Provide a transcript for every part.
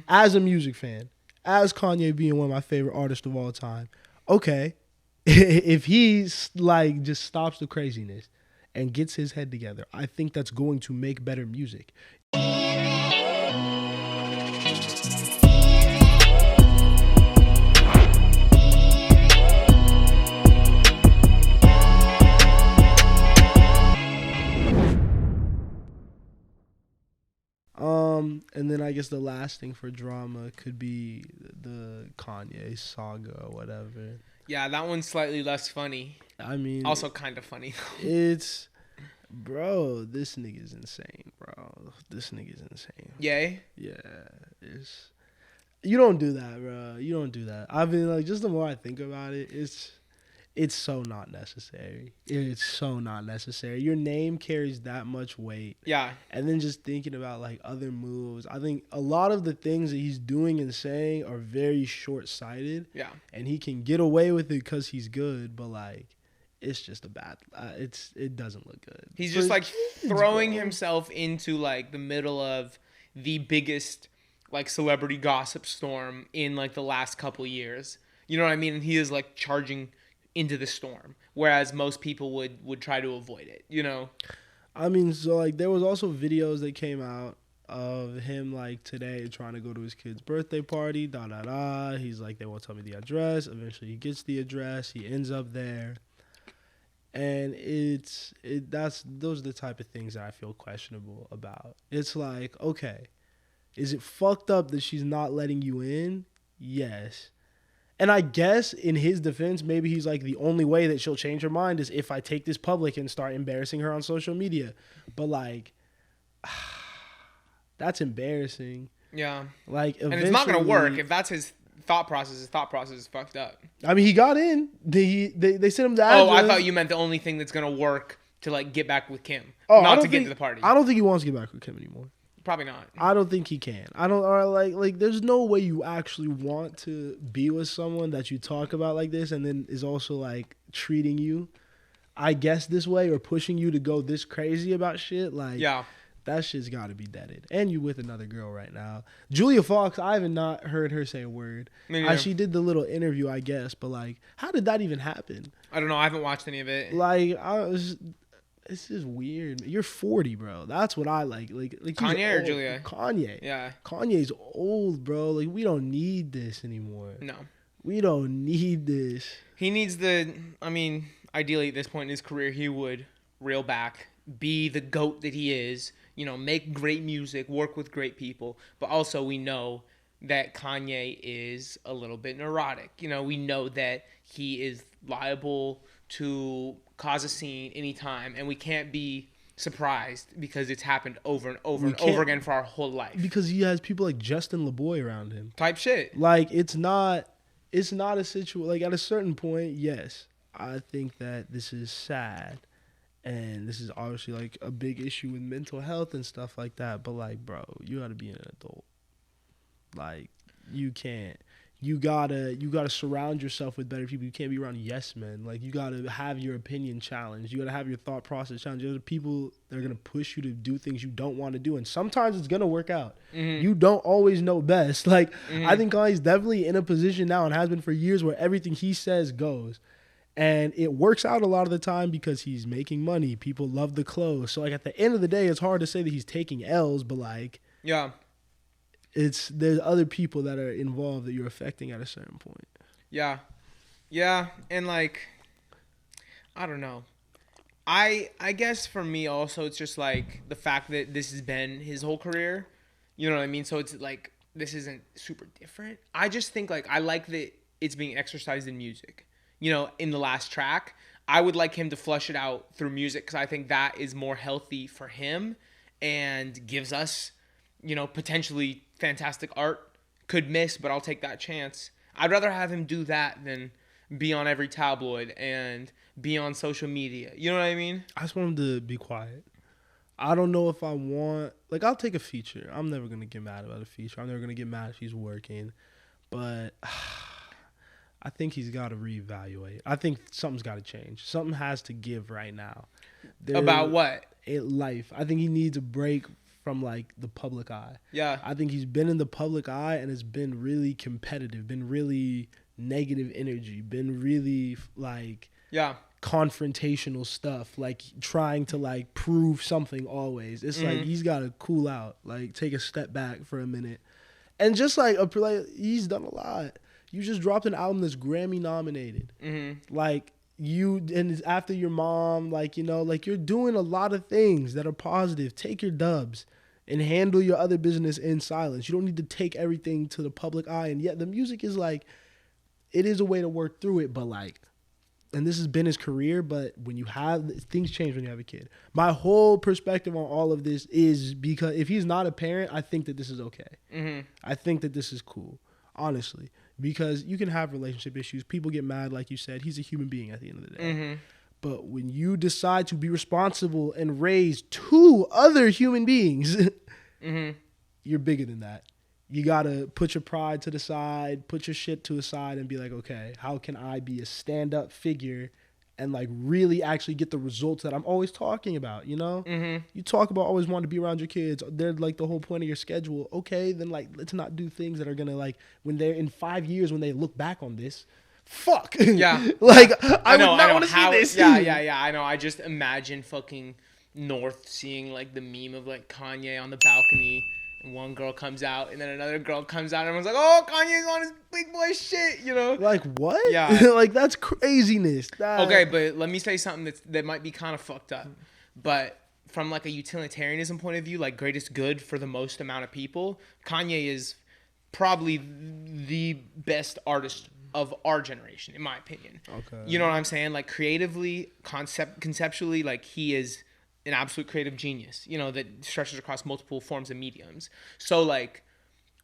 as a music fan, as Kanye being one of my favorite artists of all time. Okay, if he's like just stops the craziness and gets his head together, I think that's going to make better music. And then I guess the last thing for drama could be the Kanye saga or whatever. Yeah, that one's slightly less funny. I mean, Also kind of funny. It's, bro, this nigga's insane, bro. This nigga's insane. Yay? Yeah, it's, you don't do that, bro. You don't do that. I mean, like, just the more I think about it, it's so not necessary. It's so not necessary. Your name carries that much weight. Yeah. And then just thinking about like other moves, I think a lot of the things that he's doing and saying are very short-sighted. Yeah. And he can get away with it because he's good, but like it's just a bad. It doesn't look good. He's just like throwing himself into like the middle of the biggest like celebrity gossip storm in like the last couple years. You know what I mean? And he is like charging into the storm, whereas most people would try to avoid it, you know? I mean, so like there was also videos that came out of him like today trying to go to his kid's birthday party, He's like, they won't tell me the address. Eventually he gets the address, he ends up there. And those are the type of things that I feel questionable about. It's like, okay, is it fucked up that she's not letting you in? Yes. And I guess in his defense, maybe he's like, the only way that she'll change her mind is if I take this public and start embarrassing her on social media. But like, that's embarrassing. Yeah. Like, and it's not going to work. If that's his thought process is fucked up. I mean, he got in. They sent him the address. Oh, I thought you meant the only thing that's going to work to like get back with Kim. Oh, not to get to the party. I don't think he wants to get back with Kim anymore. Probably not. I don't think he can. I don't, or like there's no way you actually want to be with someone that you talk about like this and then is also like treating you, I guess, this way or pushing you to go this crazy about shit. Like, yeah, that shit's got to be deaded. And you with another girl right now. Julia Fox, I haven't not heard her say a word. She did the little interview, I guess, but like, how did that even happen? I don't know. I haven't watched any of it. Like, it's just weird. You're 40, bro. That's what I like. Like Kanye or Julia? Kanye. Yeah. Kanye's old, bro. Like, we don't need this anymore. No. We don't need this. He needs ideally at this point in his career, he would reel back, be the GOAT that he is, you know, make great music, work with great people. But also we know that Kanye is a little bit neurotic. You know, we know that he is liable to cause a scene anytime, and we can't be surprised because it's happened over and over and over again for our whole life. Because he has people like Justin LeBoy around him. Type shit. Like, it's not a situation, like, at a certain point, yes, I think that this is sad, and this is obviously, like, a big issue with mental health and stuff like that, but, like, bro, you gotta be an adult. Like, you can't. You gotta surround yourself with better people. You can't be around yes men. Like, you gotta have your opinion challenged. You gotta have your thought process challenged. There's people that are gonna push you to do things you don't want to do, and sometimes it's gonna work out. Mm-hmm. You don't always know best. Like, I think Kanye's definitely in a position now and has been for years where everything he says goes, and it works out a lot of the time because he's making money. People love the clothes. So like at the end of the day, it's hard to say that he's taking L's, but like, yeah. There's other people that are involved that you're affecting at a certain point. Yeah. Yeah. And like, I don't know. I guess for me also, it's just like the fact that this has been his whole career. You know what I mean? So it's like, this isn't super different. I just think like, I like that it's being exercised in music. You know, in the last track, I would like him to flush it out through music because I think that is more healthy for him and gives us, you know, potentially fantastic art. Could miss, but I'll take that chance. I'd rather have him do that than be on every tabloid and be on social media. You know what I mean? I just want him to be quiet. I don't know if I want... Like, I'll take a feature. I'm never going to get mad about a feature. I'm never going to get mad if he's working. But I think he's got to reevaluate. I think something's got to change. Something has to give right now. About what? Life. I think he needs a break from like the public eye. Yeah. I think he's been in the public eye and has been really competitive, been really negative energy, been really like confrontational stuff, like trying to like prove something always. It's like he's got to cool out, like take a step back for a minute. And just like he's done a lot. You just dropped an album that's Grammy nominated. Like and after your mom, like, you know, like you're doing a lot of things that are positive. Take your dubs and handle your other business in silence. You don't need to take everything to the public eye. And yet the music is like, it is a way to work through it, but like, and this has been his career, but when you have, things change when you have a kid. My whole perspective on all of this is because if he's not a parent, I think that this is okay. I think that this is cool, honestly, because you can have relationship issues. People get mad, like you said. He's a human being at the end of the day. But when you decide to be responsible and raise two other human beings, you're bigger than that. You got to put your pride to the side, put your shit to the side and be like, okay, how can I be a stand-up figure and like really actually get the results that I'm always talking about, you know? You talk about always wanting to be around your kids. They're like the whole point of your schedule. Okay, then like let's not do things that are going to like, when they're in 5 years, when they look back on this, fuck. Yeah. Like, I would not want to see this. Yeah, I know. I just imagine fucking North seeing like the meme of like Kanye on the balcony. And one girl comes out, and then another girl comes out, and everyone's like, oh, Kanye's on his big boy shit, you know? Like, what? Yeah. Like, that's craziness. Okay, but let me say something that might be kind of fucked up. But from, like, a utilitarianism point of view, like, greatest good for the most amount of people, Kanye is probably the best artist of our generation, in my opinion. Okay. You know what I'm saying? Like, creatively, conceptually, like, he is an absolute creative genius, you know, that stretches across multiple forms and mediums. So like,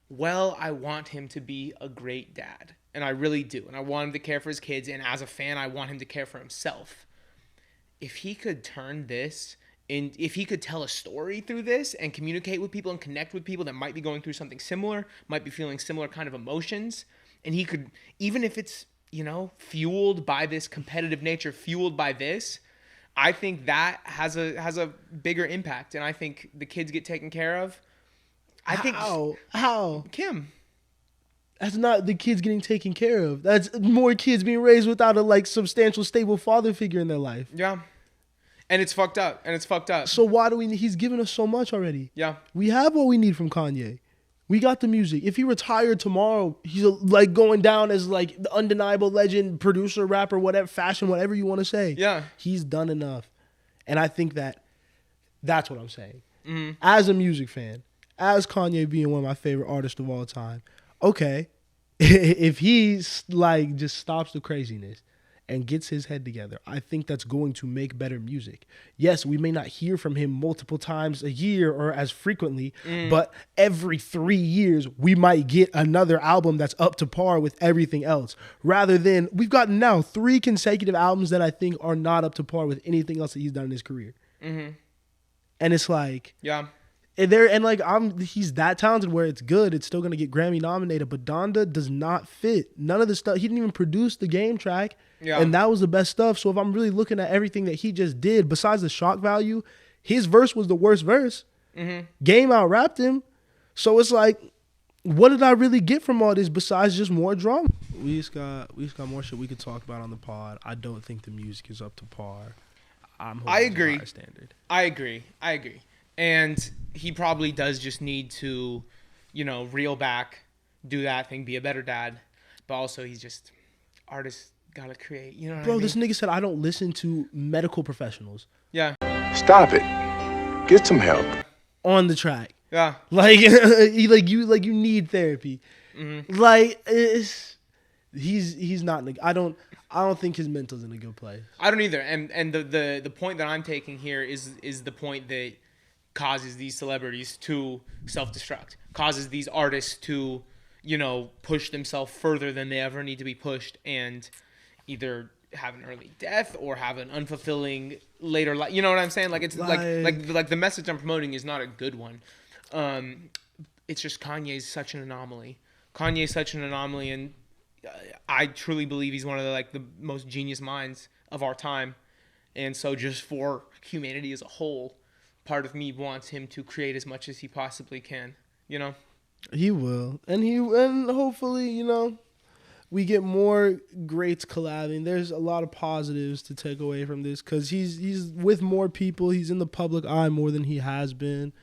well, I want him to be a great dad, and I really do. And I want him to care for his kids. And as a fan, I want him to care for himself. If he could turn this if he could tell a story through this and communicate with people and connect with people that might be going through something similar, might be feeling similar kind of emotions. And he could, even if it's, you know, fueled by this competitive nature, fueled by this, I think that has a bigger impact, and I think the kids get taken care of. I think how Kim. That's not the kids getting taken care of. That's more kids being raised without a like substantial, stable father figure in their life. Yeah, and it's fucked up. So why do we? He's given us so much already. Yeah, we have what we need from Kanye. We got the music. If he retired tomorrow, he's like going down as like the undeniable legend, producer, rapper, whatever, fashion, whatever you want to say. Yeah. He's done enough. And I think that's what I'm saying. As a music fan, as Kanye being one of my favorite artists of all time, okay, if he's like just stops the craziness and gets his head together, I think that's going to make better music. Yes, we may not hear from him multiple times a year or as frequently, but every 3 years we might get another album that's up to par with everything else. Rather than, we've gotten now 3 consecutive albums that I think are not up to par with anything else that he's done in his career. And it's like, yeah. He's that talented where it's good. It's still gonna get Grammy nominated, but Donda does not fit. None of the stuff. He didn't even produce the Game track, and that was the best stuff. So if I'm really looking at everything that he just did, besides the shock value, his verse was the worst verse. Game out-rapped him. So it's like, what did I really get from all this besides just more drama? We just got more shit we could talk about on the pod. I don't think the music is up to par. I agree. Standard. I agree. And he probably does just need to, you know, reel back, do that thing, be a better dad. But also, he's just, artists gotta create, you know what I mean? This nigga said, I don't listen to medical professionals. Yeah. Stop it. Get some help. On the track. Yeah. Like, you need therapy. Like, he's not, I don't think his mental's in a good place. I don't either. And the point that I'm taking here is the point that causes these celebrities to self-destruct, causes these artists to, you know, push themselves further than they ever need to be pushed and either have an early death or have an unfulfilling later life. You know what I'm saying? Like, it's like the message I'm promoting is not a good one. It's just Kanye's such an anomaly. And I truly believe he's one of the most genius minds of our time. And so just for humanity as a whole, part of me wants him to create as much as he possibly can. You know. He will, and hopefully, we get more greats collabing. There's a lot of positives to take away from this because he's with more people. He's in the public eye more than he has been.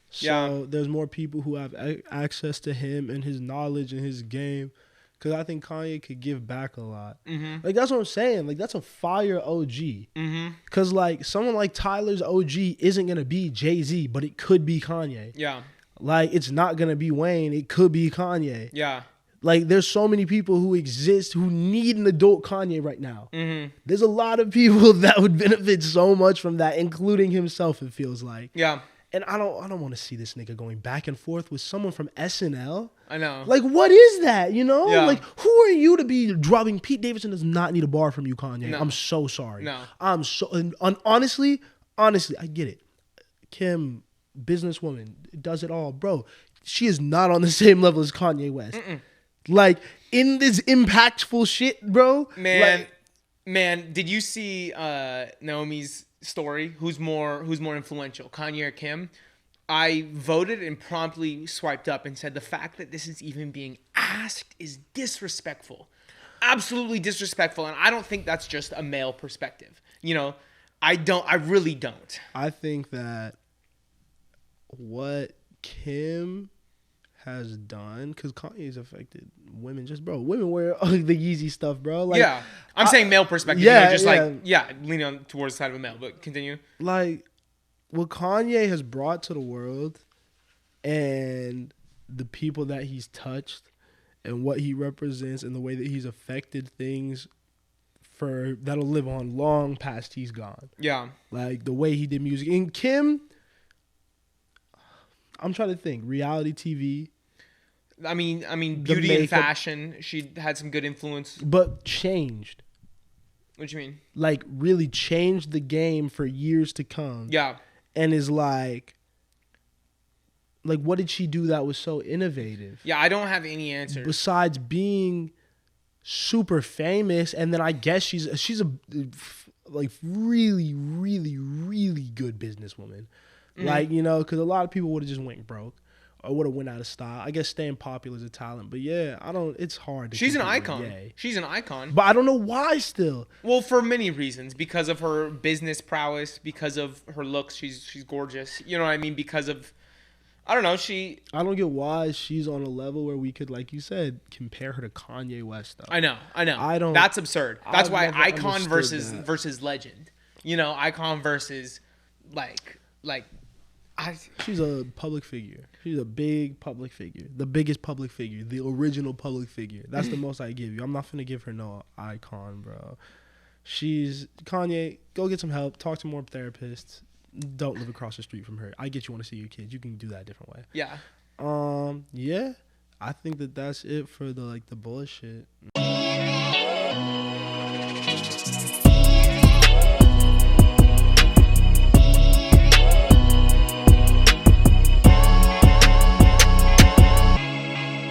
So there's more people who have access to him and his knowledge and his game. Because I think Kanye could give back a lot. Mm-hmm. Like, that's what I'm saying. Like, that's a fire OG. Mm-hmm. Because, like, someone like Tyler's OG isn't going to be Jay-Z, but it could be Kanye. Yeah. Like, it's not going to be Wayne. It could be Kanye. Yeah. Like, there's so many people who exist who need an adult Kanye right now. Mm-hmm. There's a lot of people that would benefit so much from that, including himself, it feels like. Yeah. And I don't want to see this nigga going back and forth with someone from SNL. I know. Like, what is that, Yeah. Like, who are you to be dropping? Pete Davidson does not need a bar from you, Kanye. No. I'm so sorry. No. I'm so... And honestly, I get it. Kim, businesswoman, does it all. Bro, she is not on the same level as Kanye West. Mm-mm. Like, in this impactful shit, bro. Man, did you see Naomi's story? Who's more influential, Kanye or Kim? I voted and promptly swiped up and said the fact that this is even being asked is disrespectful. Absolutely disrespectful. And I don't think that's just a male perspective. I really don't. I think that what Kim has done, because Kanye's affected women. Women wear the Yeezy stuff, bro. Like, yeah, I'm saying male perspective. Leaning on towards the side of a male. But continue. Like, what Kanye has brought to the world, and the people that he's touched, and what he represents, and the way that he's affected things that'll live on long past he's gone. Yeah, like the way he did music. And Kim, I'm trying to think. Reality TV. I mean, beauty and fashion. She had some good influence, but changed. What do you mean? Like, really changed the game for years to come. Yeah, and is like, what did she do that was so innovative? Yeah, I don't have any answers besides being super famous, and then I guess she's a like really, really, really good businesswoman. Mm-hmm. Like, because a lot of people would have just went broke or would have went out of style. I guess staying popular is a talent, but yeah, it's hard. She's an icon. She's an icon. But I don't know why still. Well, for many reasons. Because of her business prowess, because of her looks, she's gorgeous. You know what I mean? Because of, I don't know, I don't get why she's on a level where we could, like you said, compare her to Kanye West though. I know. That's absurd. That's why icon versus legend. Icon versus like she's a public figure. She's a big public figure. The biggest public figure. The original public figure. That's the most I give you. I'm not finna give her no icon, bro. Kanye, go get some help. Talk to more therapists. Don't live across the street from her. I get you want to see your kids. You can do that a different way. Yeah. Yeah. I think that's it for the bullshit.